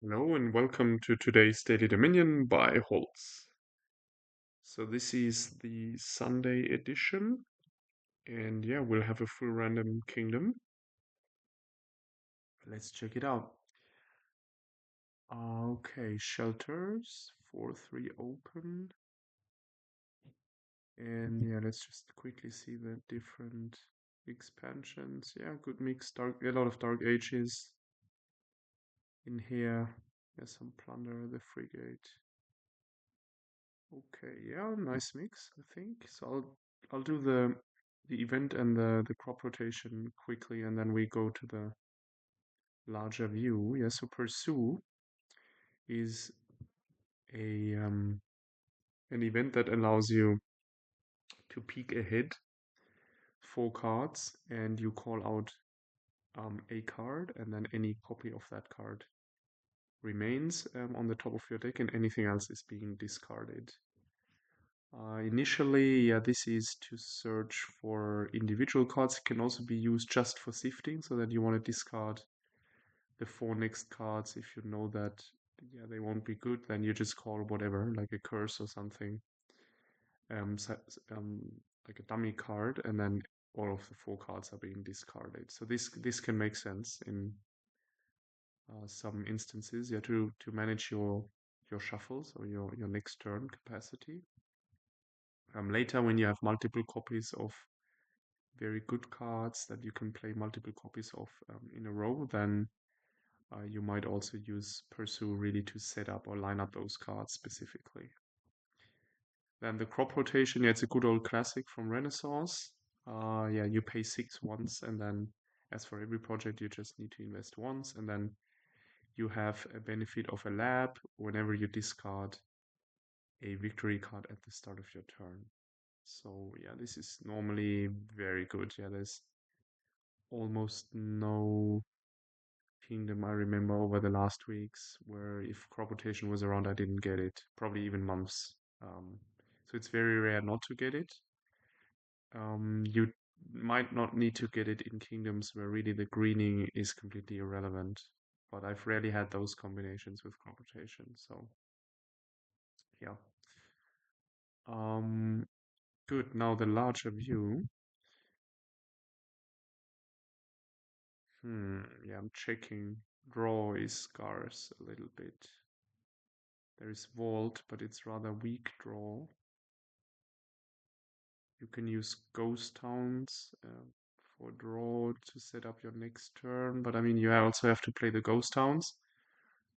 Hello and welcome to today's Daily Dominion by Holtz. So this is the Sunday edition, and yeah, we'll have a full random kingdom. Let's check it out. Okay, shelters, 4-3 open. And yeah, let's just quickly see the different expansions. Yeah, good mix, a lot of Dark Ages in here. There's some plunder, the frigate. Okay, yeah, nice mix, I think. So I'll do the event and the crop rotation quickly, and then we go to the larger view. Yeah, so Pursue is a an event that allows you to peek ahead 4 cards, and you call out a card, and then any copy of that card remains on the top of your deck, and anything else is being discarded. Initially, yeah, this is to search for individual cards. It can also be used just for sifting, so that you want to discard the 4 next cards. If you know that, yeah, they won't be good, then you just call whatever, like a curse or something, um, so- um, like a dummy card, and then all of the 4 cards are being discarded. So this can make sense in some instances, yeah, to manage your shuffles or your next turn capacity. Later, when you have multiple copies of very good cards that you can play multiple copies of in a row, then you might also use Pursue really to set up or line up those cards specifically. Then the crop rotation, yeah, it's a good old classic from Renaissance. Yeah, you pay 6 once, and then as for every project, you just need to invest once, and then you have a benefit of a lab whenever you discard a victory card at the start of your turn. So yeah, this is normally very good. Yeah, there's almost no kingdom I remember over the last weeks where if crop rotation was around, I didn't get it. Probably even months. So it's very rare not to get it. You might not need to get it in kingdoms where really the greening is completely irrelevant. But I've rarely had those combinations with crop rotation. So yeah. Um, Good. Now the larger view. Yeah, I'm checking. Draw is scarce a little bit. There is Vault, but it's rather weak draw. You can use Ghost Towns for draw to set up your next turn, but I mean, you also have to play the Ghost Towns,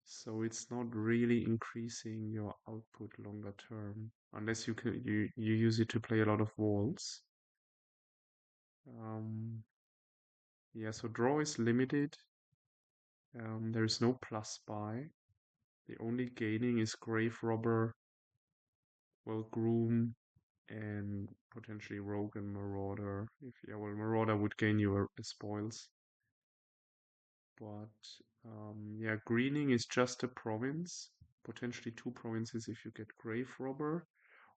so it's not really increasing your output longer term, unless you use it to play a lot of Vaults. Um, yeah, so draw is limited. There is no plus buy. The only gaining is Grave Robber, well, Groom, and potentially Rogue and Marauder. If yeah, well, Marauder would gain you a spoils, but yeah, greening is just a province, potentially 2 provinces if you get Grave Robber,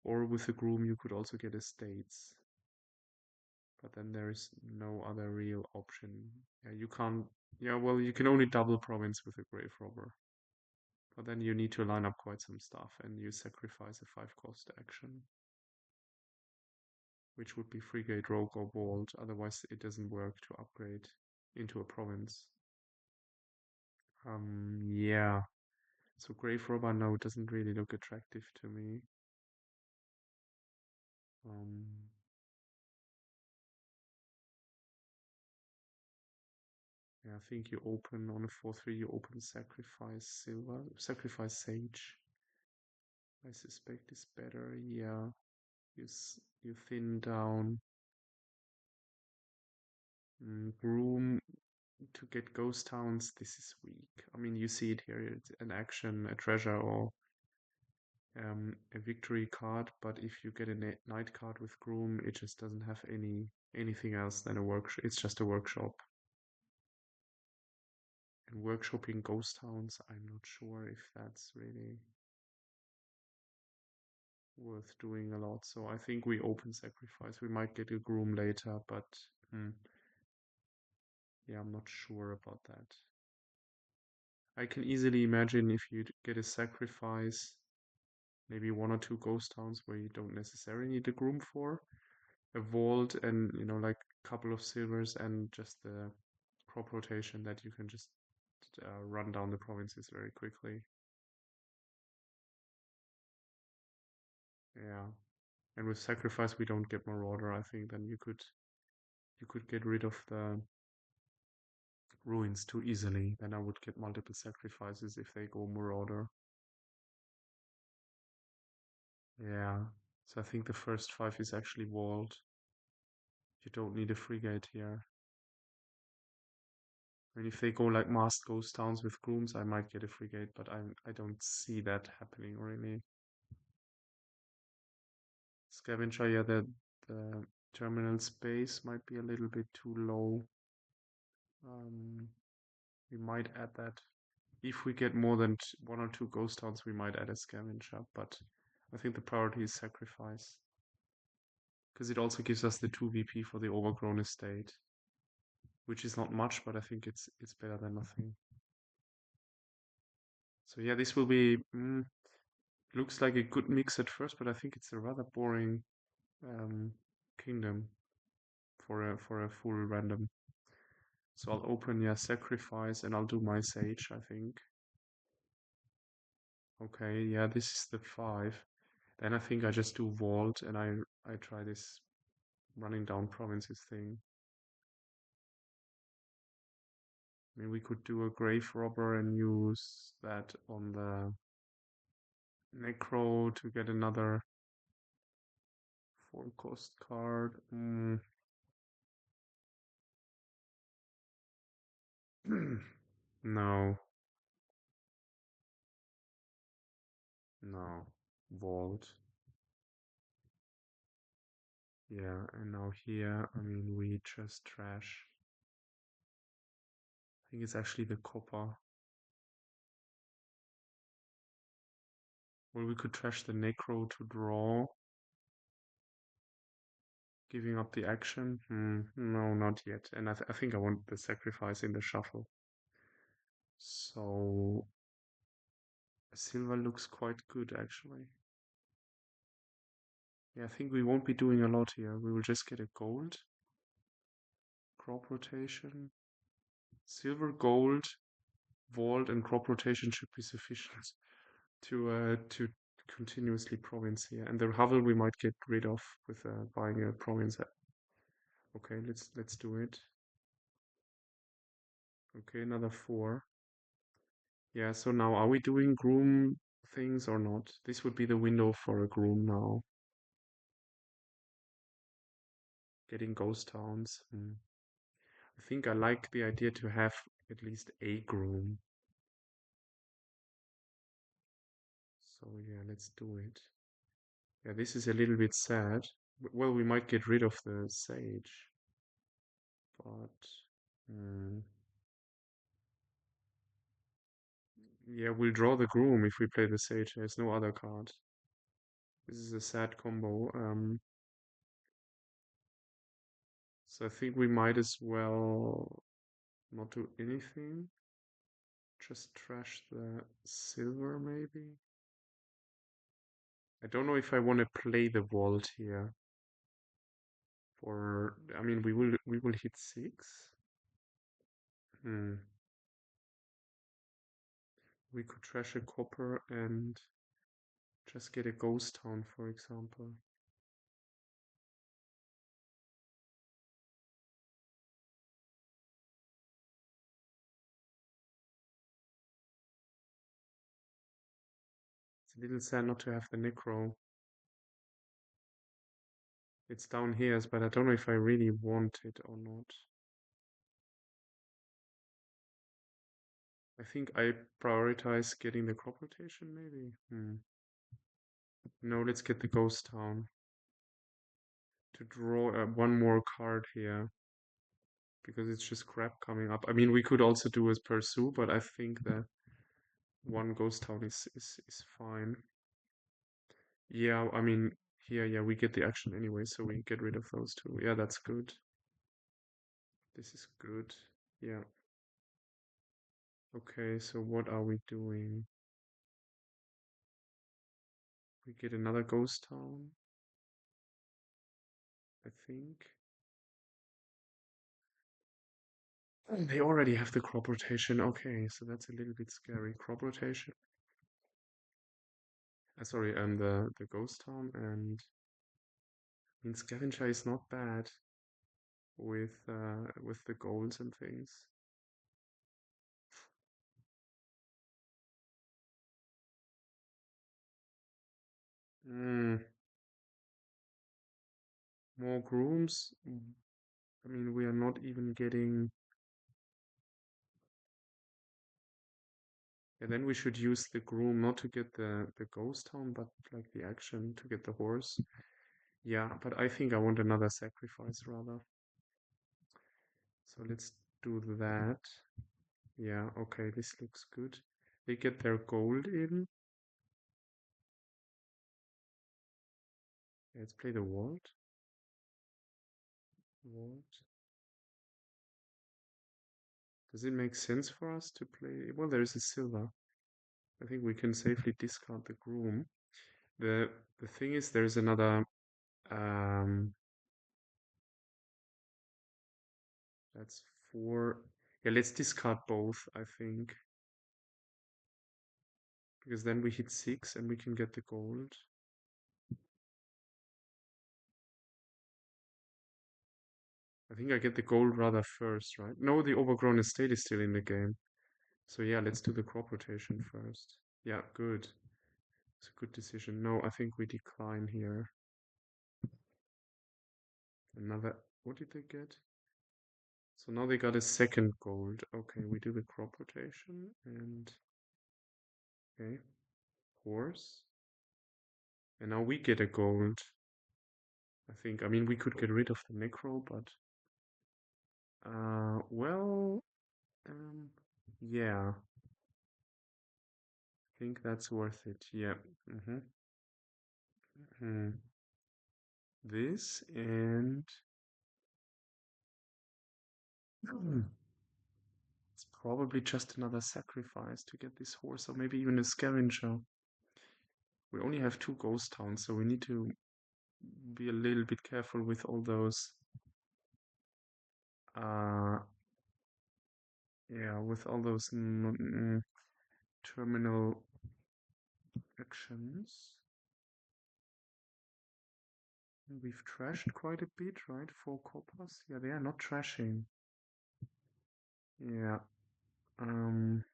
or with the Groom you could also get estates. But then there is no other real option. Yeah, you can't. Yeah, well, you can only double province with a Grave Robber. But then you need to line up quite some stuff, and you sacrifice a 5 cost action, which would be Frigate, Rogue, or Vault. Otherwise, it doesn't work to upgrade into a province. Yeah. So Grave Robber, no, doesn't really look attractive to me. Um, yeah, I think you open on a 4-3, you open Sacrifice Silver, Sacrifice Sage. I suspect is better. Yeah, you thin down Groom to get Ghost Towns. This is weak. I mean, you see it here. It's an action, a treasure, or a victory card. But if you get a night card with Groom, it just doesn't have anything else than a workshop. It's just a workshop. And workshopping ghost towns, I'm not sure if that's really worth doing a lot. So I think we open sacrifice. We might get a Groom later, but yeah, I'm not sure about that. I can easily imagine if you get a sacrifice, maybe one or two ghost towns where you don't necessarily need a groom for, a vault and, like a couple of silvers and just the crop rotation that you can just run down the provinces very quickly. Yeah. And with sacrifice we don't get Marauder, I think then you could get rid of the ruins too easily. Then I would get multiple sacrifices if they go Marauder. Yeah. So I think the first five is actually walled. You don't need a frigate here. I mean, if they go like masked ghost towns with grooms, I might get a frigate, but I don't see that happening really. Scavenger, yeah, the terminal space might be a little bit too low. Um, we might add that. If we get more than one or two ghost towns, we might add a scavenger, but I think the priority is sacrifice. Because it also gives us the 2 VP for the overgrown estate, which is not much, but I think it's better than nothing. So yeah, this will be looks like a good mix at first, but I think it's a rather boring kingdom for a full random. So I'll open, yeah, sacrifice, and I'll do my sage, I think. Okay, yeah, this is the 5. Then I think I just do vault and I try this running down provinces thing. I mean, we could do a grave robber and use that on the necro to get another 4 cost card. No, no, vault. Yeah, and now here, I mean, we just trash. I think it's actually the copper. Well, we could trash the necro to draw, giving up the action. No, not yet. And I think I want the sacrifice in the shuffle. So silver looks quite good, actually. Yeah, I think we won't be doing a lot here. We will just get a gold. Crop rotation. Silver, gold, vault, and crop rotation should be sufficient to continuously province here. And the hovel we might get rid of with buying a province. Okay, let's do it. Okay, another 4. Yeah, so now are we doing groom things or not? This would be the window for a groom now. Getting ghost towns. I think I like the idea to have at least a groom. So yeah, let's do it. Yeah, this is a little bit sad. Well, we might get rid of the sage, but yeah, we'll draw the groom if we play the sage. There's no other card. This is a sad combo. So I think we might as well not do anything. Just trash the silver, maybe. I don't know if I want to play the vault here. I mean, we will hit 6. Hmm. We could trash a copper and just get a ghost town, for example. It's a little sad not to have the necro. It's down here, but I don't know if I really want it or not. I think I prioritize getting the crop rotation, maybe. No, let's get the ghost town to draw one more card here because it's just crap coming up. I mean, we could also do as pursue, but I think the one ghost town is fine. Yeah, I mean, here, yeah, we get the action anyway, so we get rid of those 2. Yeah, that's good. This is good. Yeah. Okay, so what are we doing? We get another ghost town, I think. Oh, they already have the crop rotation. Okay, so that's a little bit scary. Crop rotation. Sorry, the ghost town, and I mean scavenger is not bad with the goals and things. Mm, more grooms. I mean, we are not even getting. And then we should use the groom not to get the ghost town, but like the action to get the horse. Yeah, but I think I want another sacrifice rather. So let's do that. Yeah, okay, this looks good. They get their gold in. Let's play the vault. Vault. Does it make sense for us to play? Well, there is a silver. I think we can safely discard the groom. The the thing is, there's another. Um, that's four. Yeah, let's discard both. I think because then we hit six and we can get the gold. I think I get the gold rather first, right? No, the overgrown estate is still in the game. So yeah, let's do the crop rotation first. Yeah, good. It's a good decision. No, I think we decline here. Another. What did they get? So now they got a second gold. Okay, we do the crop rotation and okay, horse. And now we get a gold. I think. I mean, we could get rid of the necro, but well, um, yeah, I think that's worth it. Yeah. Mm-hmm. Mm-hmm. This and it's probably just another sacrifice to get this horse, or maybe even a scavenger. We only have two ghost towns, so we need to be a little bit careful with all those. Uh, yeah, with all those terminal actions. We've trashed quite a bit, right? 4 coppers. Yeah, they are not trashing. Yeah. Um.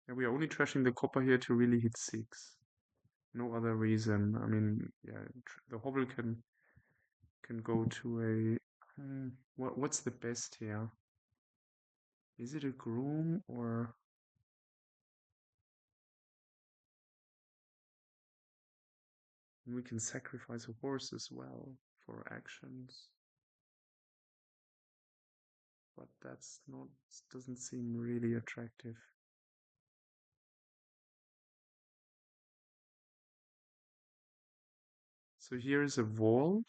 Yeah, we are only trashing the copper here to really hit six. No other reason. I mean, yeah, the hobble can go to a. What's the best here? Is it a groom or we can sacrifice a horse as well for actions? But that's not doesn't seem really attractive. So here is a vault.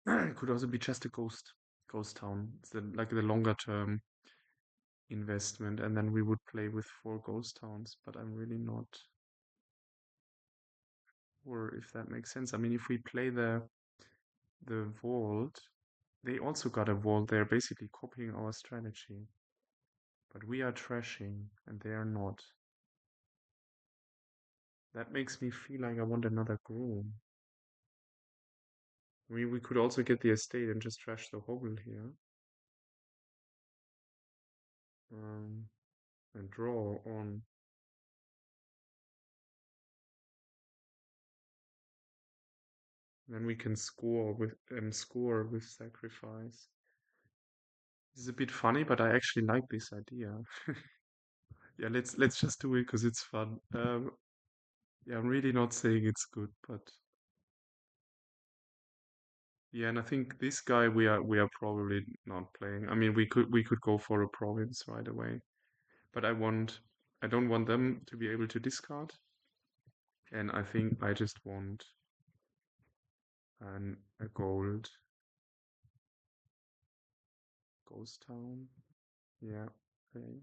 It could also be just a ghost town. It's like the longer term investment, and then we would play with 4 ghost towns. But I'm really not sure if that makes sense. I mean, if we play the vault, they also got a vault. They're basically copying our strategy, but we are trashing, and they are not. That makes me feel like I want another groom. I mean, we could also get the estate and just trash the hobble here. Um, and draw on. Then we can score with sacrifice. This is a bit funny, but I actually like this idea. Yeah, let's just do it because it's fun. Yeah, I'm really not saying it's good, but yeah, and I think this guy we are probably not playing. I mean, we could go for a province right away, but I don't want them to be able to discard, and I think I just want a gold. Ghost Town. Yeah. Okay.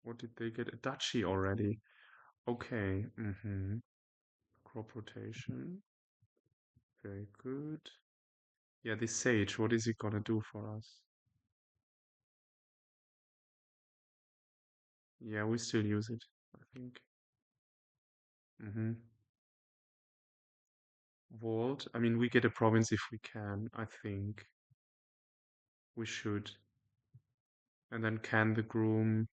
What did they get? A duchy already. Okay. Crop rotation. Very good. Yeah, this sage, what is it gonna do for us? Yeah, we still use it, I think. Vault. I mean, we get a province if we can, I think. We should. And then can the groom.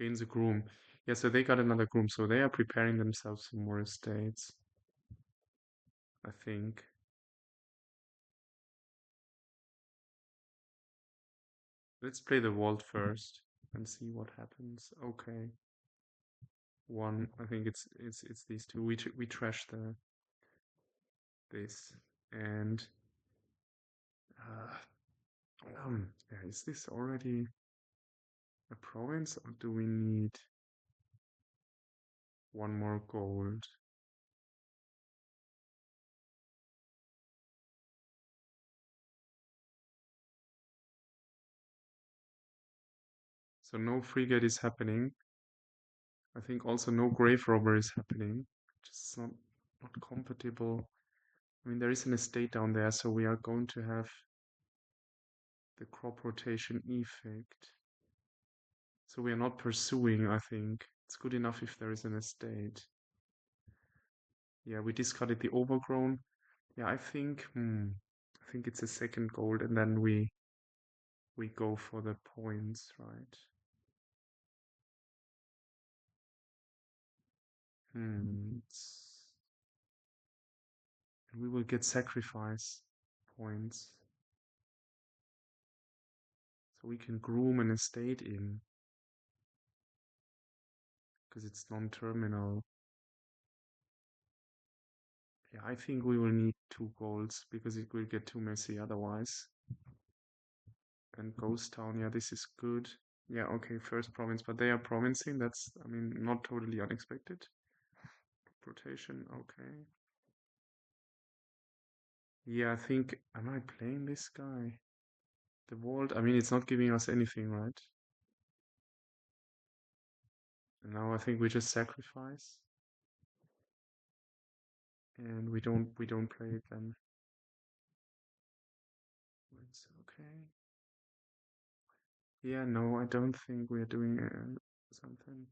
Gains a groom. Yeah, so they got another groom, so they are preparing themselves for more estates, I think. Let's play the vault first and see what happens. Okay. One, I think it's these two. We trash this and uh, yeah, is this already a province or do we need one more gold? So no frigate is happening. I think also no grave robber is happening. Just not compatible. I mean, there is an estate down there, so we are going to have the crop rotation effect. So we are not pursuing, I think. It's good enough if there is an estate. Yeah, we discarded the overgrown. Yeah, I think it's a second gold, and then we go for the points, right? And we will get sacrifice points. So we can groom an estate in, because it's non-terminal. Yeah, I think we will need 2 golds, because it will get too messy otherwise. And Ghost Town, yeah, this is good. Yeah, okay, first province, but they are provincing. That's, I mean, not totally unexpected. Rotation, okay. Yeah, I think, am I playing this guy? The vault, I mean, it's not giving us anything, right? And now I think we just sacrifice. And we don't play it then. It's okay. Yeah, no, I don't think we're doing something.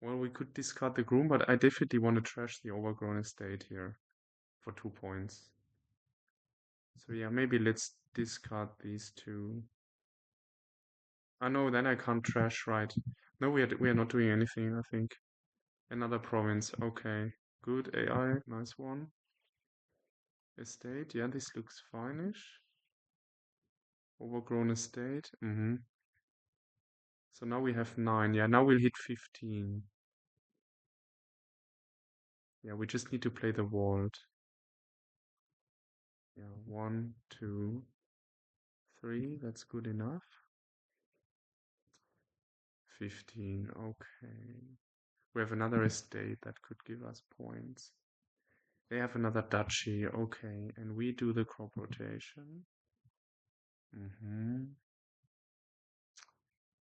Well, we could discard the groom, but I definitely want to trash the overgrown estate here for 2 points. So yeah, maybe let's discard these two. Ah no, then I can't trash, right? No, we are not doing anything, I think. Another province, okay. Good AI, nice one. Estate, yeah, this looks fine-ish. Overgrown estate, So now we have 9, yeah, now we'll hit 15. Yeah, we just need to play the vault. Yeah, 1, 2, 3, that's good enough. 15, okay. We have another estate that could give us points. They have another duchy, okay, and we do the crop rotation.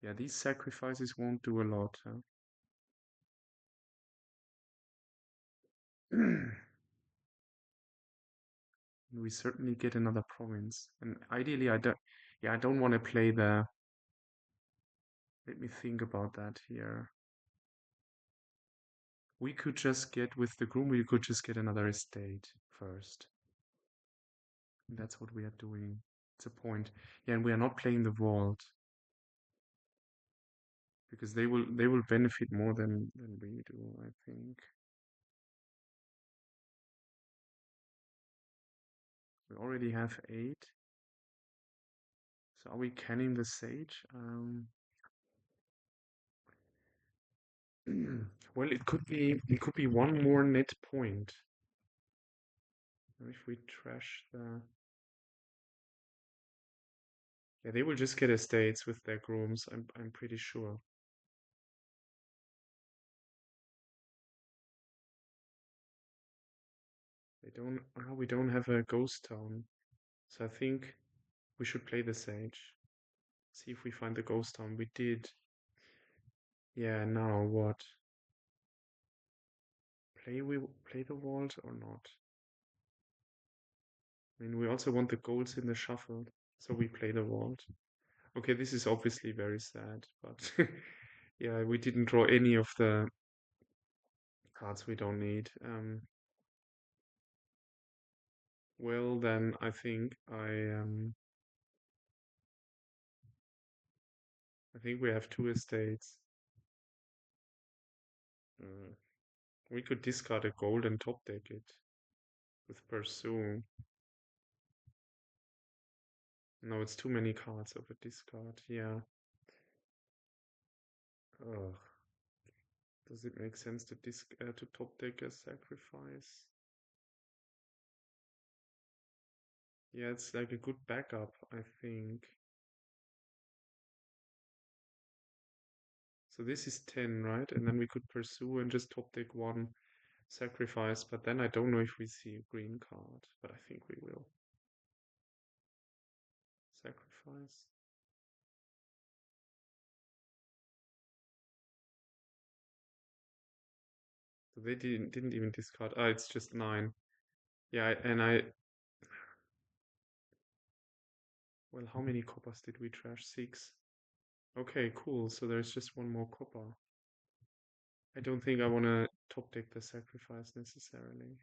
Yeah, these sacrifices won't do a lot, huh? We certainly get another province. And ideally, I don't want to play the. Let me think about that here. We could just get, with the groom, we could just get another estate first. And that's what we are doing. It's a point. Yeah, and we are not playing the vault. Because they will benefit more than we do, I think. We already have 8. So are we canning the sage? Well, it could be one more net point. If we trash the Yeah, they will just get estates with their grooms, I'm pretty sure. They don't we don't have a ghost town. So I think we should play the sage. See if we find the ghost town. We did. Yeah, now what? Play the vault or not? I mean, we also want the golds in the shuffle, so we play the vault. Okay, this is obviously very sad, but yeah, we didn't draw any of the cards we don't need. Well, then I think we have two estates. Uh, we could discard a gold and top deck it with Pursue. No, it's too many cards of a discard. Yeah. Ugh. Does it make sense to to top deck a sacrifice? Yeah, it's like a good backup, I think. So this is 10, right? And then we could pursue and just top deck one sacrifice, but then I don't know if we see a green card, but I think we will. Sacrifice. So they didn't even discard. Ah, it's just 9. Yeah, and well, how many coppers did we trash? 6. Okay, cool. So there's just one more copper. I don't think I want to top deck the sacrifice necessarily.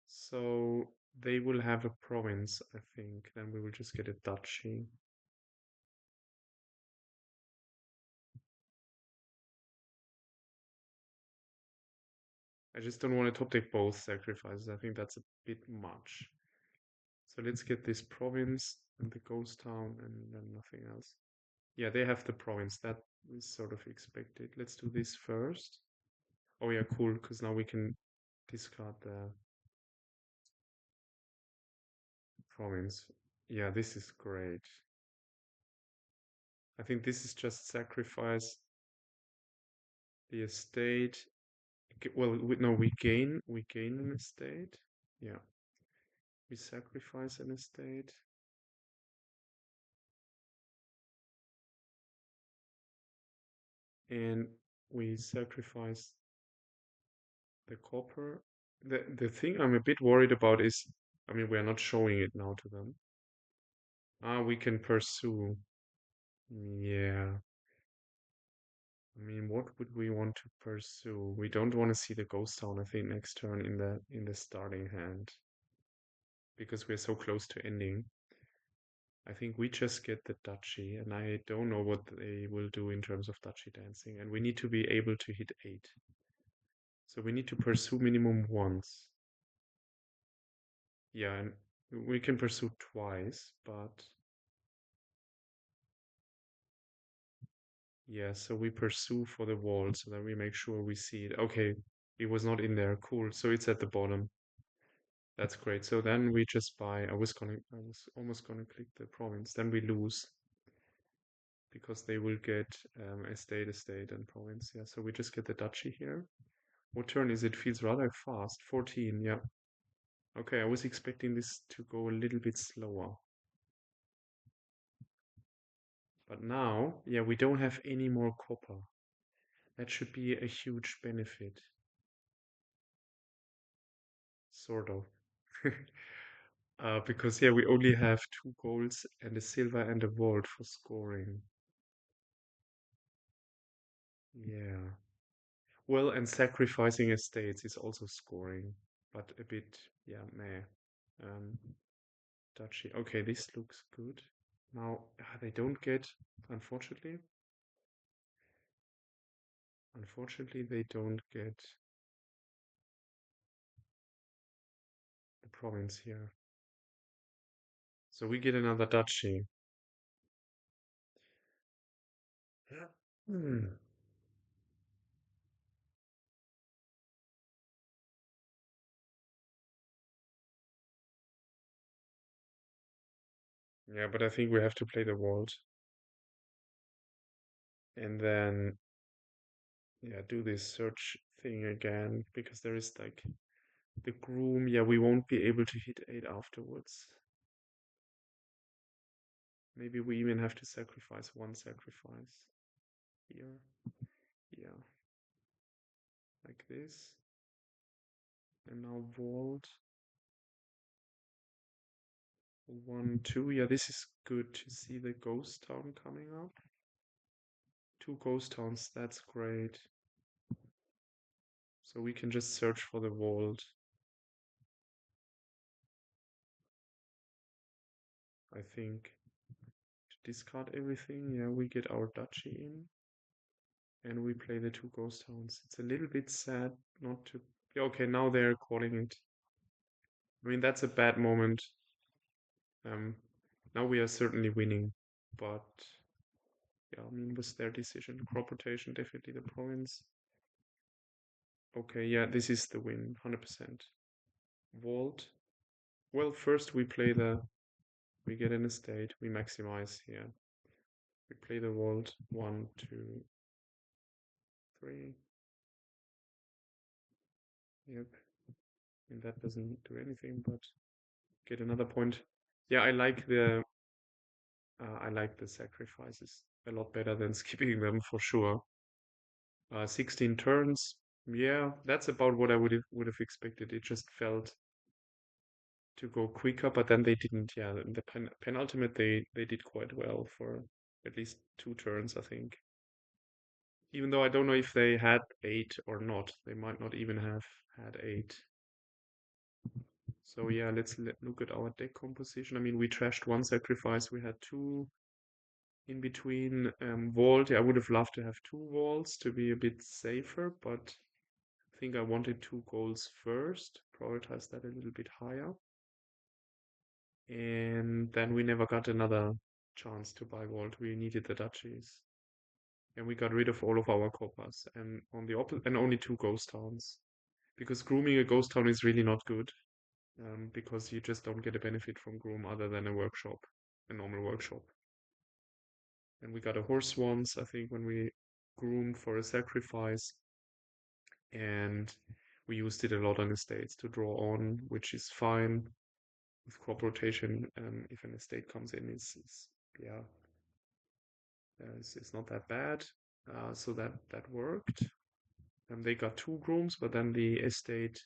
So they will have a province, I think. Then we will just get a duchy. I just don't want to top deck both sacrifices. I think that's a bit much. So let's get this province and the ghost town and then nothing else. Yeah, they have the province. That is sort of expected. Let's do this first. Oh yeah, cool, because now we can discard the province. Yeah, this is great. I think this is just sacrifice the estate. Well, no, we gain an estate. Yeah, we sacrifice an estate. And we sacrifice the copper. The thing I'm a bit worried about is, I mean, we're not showing it now to them. Ah, we can pursue. Yeah. I mean, what would we want to pursue? We don't want to see the ghost town, I think, next turn in the starting hand. Because we're so close to ending. I think we just get the duchy, and I don't know what they will do in terms of duchy dancing. And we need to be able to hit 8. So we need to pursue minimum once. Yeah, and we can pursue twice, but yeah, so we pursue for the wall so that we make sure we see it. Okay, it was not in there. Cool. So it's at the bottom. That's great. So then we just buy. I was almost gonna click the province. Then we lose because they will get estate, and province. Yeah, so we just get the duchy here. What turn is it? Feels rather fast. 14. Yeah. Okay, I was expecting this to go a little bit slower. But now, yeah, we don't have any more copper. That should be a huge benefit. Sort of. Because, yeah, we only have 2 golds and a silver and a vault for scoring. Yeah. Well, and sacrificing estates is also scoring, but a bit, yeah, meh. Um, Duchy. Okay, this looks good. Now, they don't get, unfortunately, they don't get the province here. So we get another duchy. Hmm. Yeah, but I think we have to play the vault and then yeah, do this search thing again because there is like the groom. Yeah, we won't be able to hit 8 afterwards. Maybe we even have to sacrifice one sacrifice here. Yeah, like this. And now vault 1, 2. Yeah, this is good to see the ghost town coming up. 2 ghost towns, that's great. So we can just search for the vault. I think to discard everything. Yeah, we get our duchy in. And we play the 2 ghost towns. It's a little bit sad not to. Yeah, okay, now they're calling it. I mean, that's a bad moment. Um, Now we are certainly winning, but yeah, I mean, was their decision. Crop rotation, definitely the province. Okay, yeah, this is the win, 100%. Vault. Well, first we get an estate, we maximize here. We play the vault, 1, 2, 3. Yep, and that doesn't do anything, but get another point. Yeah, I like the sacrifices a lot better than skipping them for sure. 16 turns. Yeah, that's about what I would have expected. It just felt to go quicker, but then they didn't. Yeah, in the penultimate they did quite well for at least 2 turns, I think. Even though I don't know if they had 8 or not. They might not even have had 8. So yeah, let's look at our deck composition. I mean, we trashed 1 sacrifice. We had 2 in between. Vault, yeah, I would have loved to have 2 vaults to be a bit safer, but I think I wanted 2 goals first, prioritize that a little bit higher. And then we never got another chance to buy vault. We needed the duchies. And we got rid of all of our coppers and on the opposite and only 2 ghost towns. Because grooming a ghost town is really not good. Because you just don't get a benefit from groom other than a workshop, a normal workshop. And we got a horse once, I think, when we groomed for a sacrifice. And we used it a lot on estates to draw on, which is fine. With crop rotation, if an estate comes in, is yeah, it's not that bad. So that worked. And they got 2 grooms, but then the estate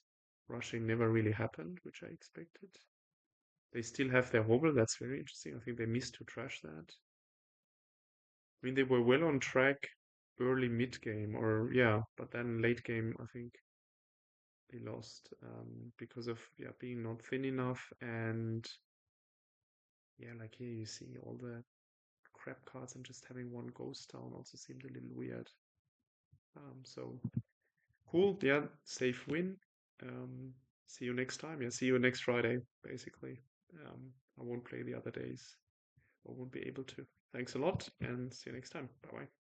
rushing never really happened, which I expected. They still have their hobble. That's very interesting. I think they missed to trash that. I mean, they were well on track early mid game, or yeah, but then late game, I think they lost because of yeah being not thin enough, and yeah, like here you see all the crap cards, and just having 1 ghost town also seemed a little weird. So cool, yeah, safe win. Um, See you next time. Yeah, see you next Friday, basically. I won't play the other days, or won't be able to. Thanks a lot, and see you next time. Bye bye.